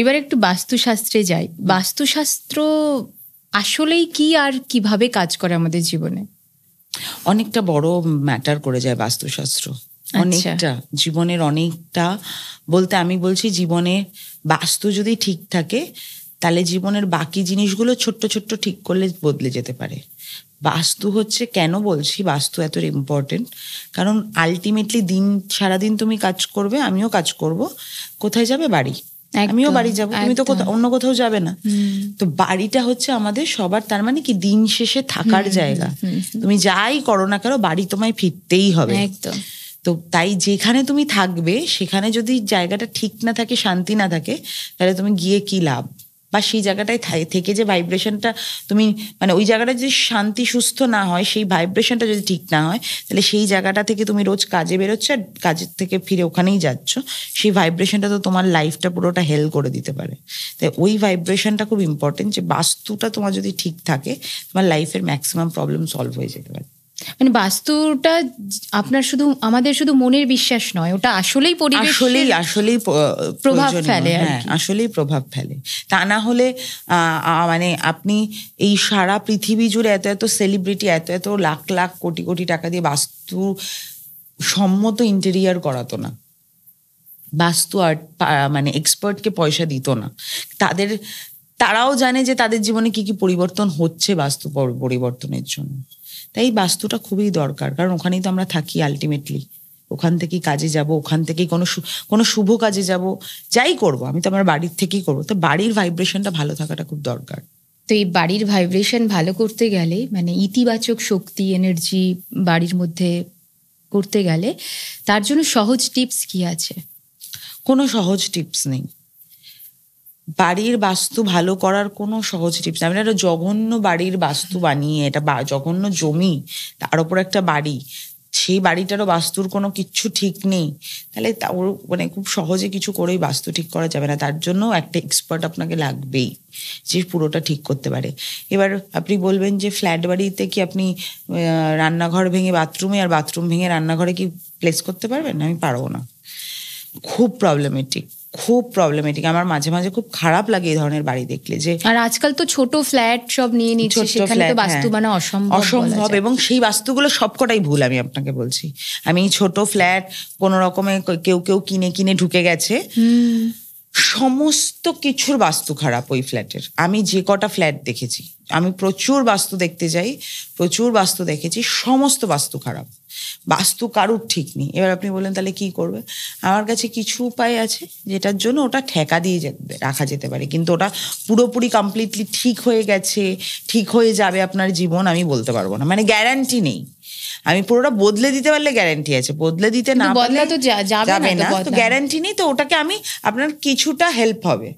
এবার একটু বাস্তুশাস্ত্রে যাই। বাস্তুশাস্ত্র আসলেই কি আর কিভাবে কাজ করে আমাদের জীবনে? অনেকটা বড় ম্যাটার করে যায় বাস্তুশাস্ত্র, অনেকটা জীবনের অনেকটা। বলতে আমি বলছি, জীবনে বাস্তু যদি ঠিক থাকে তাহলে জীবনের বাকি জিনিসগুলো ছোট্ট ছোট্ট ঠিক করলে বদলে যেতে পারে। বাস্তু হচ্ছে, কেন বলছি বাস্তু এত ইম্পর্টেন্ট, কারণ আলটিমেটলি সারাদিন তুমি কাজ করবে, আমিও কাজ করব, কোথায় যাবে? বাড়ি। আমিও বাড়ি যাবো, তুমি তো অন্য কোথাও যাবে না। তো বাড়িটা হচ্ছে আমাদের সবার, তার মানে কি দিন শেষে থাকার জায়গা। তুমি যাই করো না কেন, বাড়ি তোমায় ফিরতেই হবে। একদম। তো তাই যেখানে তুমি থাকবে সেখানে যদি জায়গাটা ঠিক না থাকে, শান্তি না থাকে, তাহলে তুমি গিয়ে কি লাভ? বা সেই জায়গাটায় থেকে যে ভাইব্রেশনটা তুমি, মানে ওই জায়গাটা যদি শান্তি সুস্থ না হয়, সেই ভাইব্রেশনটা যদি ঠিক না হয়, তাহলে সেই জায়গাটা থেকে তুমি রোজ কাজে বেরোচ্ছ আর কাজের থেকে ফিরে ওখানেই যাচ্ছ, সেই ভাইব্রেশনটা তো তোমার লাইফটা পুরোটা হেল করে দিতে পারে। তাই ওই ভাইব্রেশনটা খুব ইম্পর্টেন্ট, যে বাস্তুটা তোমার যদি ঠিক থাকে, তোমার লাইফের ম্যাক্সিমাম প্রবলেম সলভ হয়ে যেতে পারে। মানে বাস্তুটা আপনার আমাদের শুধু মনের বিশ্বাস নয়, ওটা আসলেই আসলেই প্রভাব ফেলে। হ্যাঁ, আসলেই প্রভাব ফেলে। তা না হলে মানে আপনি এই সারা পৃথিবী জুড়ে এত এত সেলিব্রিটি, এত এত লাখ লাখ কোটি কোটি টাকা দিয়ে বাস্তু সম্মত ইন্টেরিয়ার করাতো না, বাস্তু আর্ট মানে এক্সপার্টকে পয়সা দিত না। তারাও জানে যে তাদের জীবনে কি কি পরিবর্তন হচ্ছে বাস্তু পরিবর্তনের জন্য। তাই বাস্তুটা খুবই দরকার, কারণ ওখানেই তো আমরা থাকি আলটিমেটলি। ওখান থেকেই কাজে যাব, ওখান থেকেই কোনো শুভ কাজে যাব, যাই করব আমি তো আমার বাড়ির থেকেই করবো। তো বাড়ির ভাইব্রেশনটা ভালো থাকাটা খুব দরকার। তো এই বাড়ির ভাইব্রেশন ভালো করতে গেলে, মানে ইতিবাচক শক্তি, এনার্জি বাড়ির মধ্যে করতে গেলে, তার জন্য সহজ টিপস কি আছে? কোনো সহজ টিপস নেই। বাড়ির বাস্তু ভালো করার কোনো সহজ টিপস নেই। একটা জঘন্য বাড়ির বাস্তু বানিয়ে, এটা জঘন্য জমি, তার উপর একটা বাড়ি, সেই বাড়িটারও বাস্তুর কোনো কিচ্ছু ঠিক নেই, তাহলে ওর মানে খুব সহজে কিছু করেই বাস্তু ঠিক করা যাবে না। তার জন্য একটা এক্সপার্ট আপনাকে লাগবেই, যে পুরোটা ঠিক করতে পারে। এবার আপনি বলবেন যে ফ্ল্যাট বাড়িতে কি আপনি রান্নাঘর ভেঙে বাথরুমে আর বাথরুম ভেঙে রান্নাঘরে কি প্লেস করতে পারবেন? আমি পারবো না, খুব প্রবলেমেটিক। আমার মাঝে মাঝে খুব খারাপ লাগে এই ধরনের বাড়ি দেখলে। যে আর আজকাল তো ছোট ফ্ল্যাট সব নিয়ে নিচ্ছে, সেখানে তো বাস্তু বানা অসম্ভব। এবং সেই বাস্তুগুলো সবকটাই ভুল, আমি আপনাকে বলছি। আমি ছোট ফ্ল্যাট কোনো রকমে কেউ কিনে ঢুকে গেছে, সমস্ত কিছুর বাস্তু খারাপ ওই ফ্ল্যাটের। আমি যে কটা ফ্ল্যাট দেখেছি, আমি প্রচুর বাস্তু দেখতে যাই, প্রচুর বাস্তু দেখেছি, সমস্ত বাস্তু খারাপ, বাস্তু কারুর ঠিক নেই। এবার আপনি বললেন তাহলে কি করবে? আমার কাছে কিছু উপায় আছে যেটার জন্য ওটা ঠেকা দিয়ে রাখা যেতে পারে, কিন্তু ওটা পুরোপুরি কমপ্লিটলি ঠিক হয়ে গেছে, ঠিক হয়ে যাবে আপনার জীবন, আমি বলতে পারবো না, মানে গ্যারান্টি নেই। আমি পুরোটা বদলে দিতে পারলে গ্যারান্টি আছে, বদলে দিতে না পারলে তো যাবে না, তো গ্যারান্টি নেই। তো ওটাকে আপনার কিছুটা হেল্প হবে,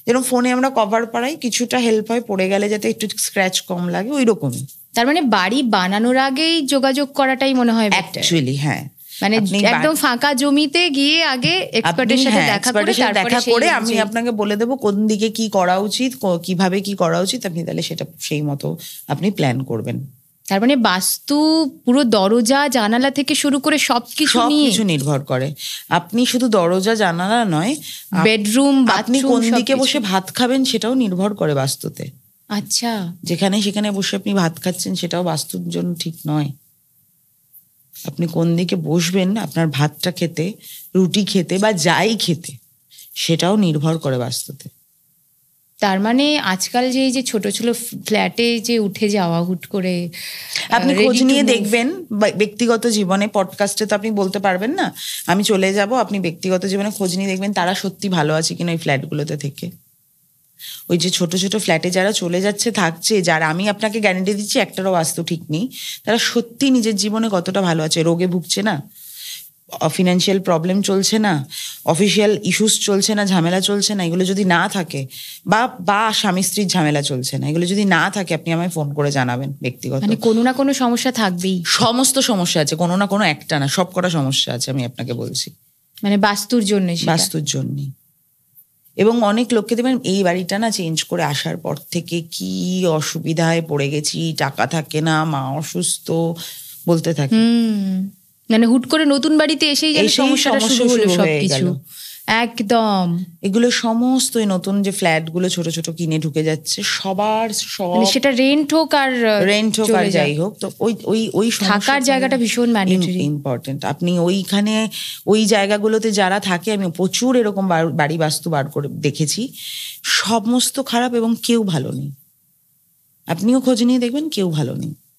যেরকম ফোনে আমরা কভার পরাই, কিছুটা হেল্প হয়, পড়ে গেলে যাতে একটু স্ক্র্যাচ কম লাগে, ওই রকমই। তার মানে বাড়ি বানানোর আগেই যোগাযোগ করাটাই মনে হয় অ্যাকচুয়ালি। হ্যাঁ, মানে একদম ফাঁকা জমিতে গিয়ে আগে এক্সপার্টের সাথে দেখা করে আমি আপনাকে বলে দেবো কোন দিকে কি করা উচিত, কিভাবে কি করা উচিত, আপনি তাহলে সেটা সেই মতো আপনি প্ল্যান করবেন। তার মানে বাস্তু পুরো দরজা জানালা থেকে শুরু করে সবকিছু নির্ভর করে। আপনি শুধু দরজা জানালা নয়, বেডরুম, আপনি কোন দিকে বসে ভাত খাবেন সেটাও নির্ভর করে বাস্তুতে। আচ্ছা, সেখানে বসে আপনি ভাত খাচ্ছেন সেটাও বাস্তুর জন্য ঠিক নয়। আপনি কোন দিকে বসবেন আপনার ভাতটা খেতে, রুটি খেতে বা যাই খেতে, সেটাও নির্ভর করে বাস্তুতে। তার মানে আজকাল যে ছোট ছোট ফ্ল্যাটে যে উঠে যাওয়া হুট করে, আপনি খোঁজ নিয়ে দেখবেন ব্যক্তিগত জীবনে, পডকাস্টে তো আপনি বলতে পারবেন না, আমি চলে যাব, আপনি ব্যক্তিগত জীবনে খোঁজ নিয়ে দেখবেন তারা সত্যি ভালো আছে কিনা ওই ফ্ল্যাটগুলোতে থেকে। ওই যে ছোট ছোট ফ্ল্যাটে যারা চলে যাচ্ছে থাকছে, যারা, আমি আপনাকে গ্যারান্টি দিচ্ছি একটারও বাস্তু ঠিক নেই, তারা সত্যি নিজের জীবনে কতটা ভালো আছে, রোগে ভুগছে না, ফিনান্সিয়াল প্রবলেম চলছে না, অফিসিয়াল ইস্যুস চলছে না, ঝামেলা চলছে না, এগুলো যদি না থাকে, বা স্বামী স্ত্রীর ঝামেলা চলছে না, এগুলো যদি না থাকে, আপনি আমায় ফোন করে জানাবেন ব্যক্তিগত। মানে কোনো না কোনো সমস্যা থাকবেই, সমস্ত সমস্যা আছে, কোনো না কোনো একটা না, সব কটা সমস্যা আছে, আমি আপনাকে বলছি। মানে বাস্তুর জন্য। এবং অনেক লোককে দেখবেন এই বাড়িটা না চেঞ্জ করে আসার পর থেকে কি অসুবিধায় পড়ে গেছি, টাকা থাকে না, মা অসুস্থ, বলতে থাকে। মানে হুট করে নতুন বাড়িতে এসেই সমস্যাটা শুরু হলো সবকিছু। একদম এগুলো সমস্ত নতুন যে ফ্ল্যাট গুলো ছোট ছোট কিনে ঢুকে যাচ্ছে সবার সব, সেটা রেন্ট হোক আর যাই হোক, তো ওই ওই ওই থাকার জায়গাটা ভীষণ ম্যান্ডেটরি ইম্পর্টেন্ট। আপনি ওইখানে ওই জায়গাগুলোতে যারা থাকে, আমি প্রচুর এরকম বাড়ি বাস্তু বার করে দেখেছি, সমস্ত খারাপ এবং কেউ ভালো নেই। আপনিও খোঁজ নিয়ে দেখবেন কেউ ভালো নেই।